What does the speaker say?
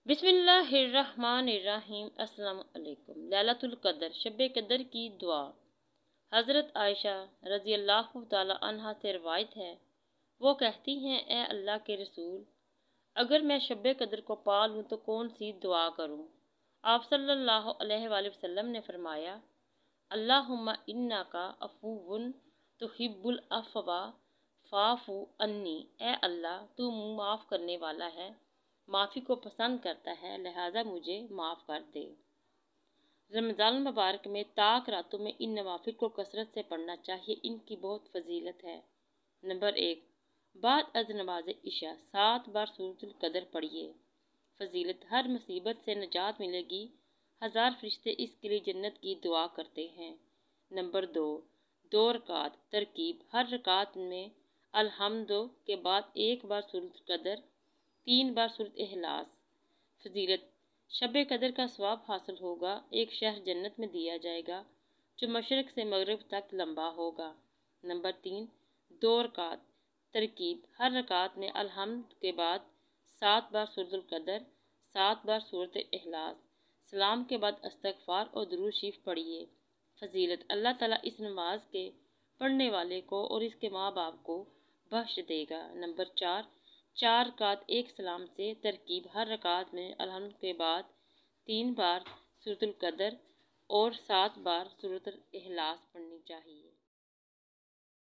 बिस्मिल्लाहिर्रहमानिर्रहीम। अस्सलाम वालेकुम। लैलतुल क़द्र, शब क़द्र की दुआ। हज़रत आयशा रज़ी अल्लाह तआला अन्हा से रवायत है, वो कहती हैं, ए अल्लाह के रसूल, अगर मैं शब क़द्र को पा लूँ तो कौन सी दुआ करूँ? आप सल्लल्लाहु अलैहि वसल्लम ने फरमाया, अल्लाहुम्मा इन्नका अफ़ुव्वुन तुहिब्बुल अफ़्वा फ़ाफ़ु अन्नी। ए अल्लाह, तू माफ़ करने वाला है, माफ़ी को पसंद करता है, लिहाजा मुझे माफ़ कर दे। रमज़ान मुबारक में ताक रातों में इन नवाफिल को कसरत से पढ़ना चाहिए, इनकी बहुत फजीलत है। नंबर 1, बाद अज़ नमाज इशा 7 बार सूरतुल क़द्र पढ़िए। फजीलत, हर मुसीबत से निजात मिलेगी, 1000 फरिश्ते इसके लिए जन्नत की दुआ करते हैं। नंबर 2, 2 रकात तरकीब, हर रकात में अलहम्द के बाद 1 बार सूरतुल क़द्र, 3 बार सूरत इखलास। फजीलत, शब क़द्र का सवाब हासिल होगा, एक शहर जन्नत में दिया जाएगा जो मशरक़ से मगरिब तक लंबा होगा। नंबर 3, 2 रकात तरकीब, हर रकात में अलहम्द के बाद 7 बार सूरतुल क़द्र, 7 बार सूरत इखलास। सलाम के बाद इस्तग़फ़ार और दुरूद शरीफ पढ़िए। फजीलत, अल्लाह ताला इस नमाज के पढ़ने वाले को और इसके माँ बाप को बख्श देगा। नंबर 4, 4 रकात एक सलाम से तरकीब, हर रकात में अलहम्द के बाद 3 बार सूरतुल क़द्र और 7 बार सूरत इखलास पढ़नी चाहिए।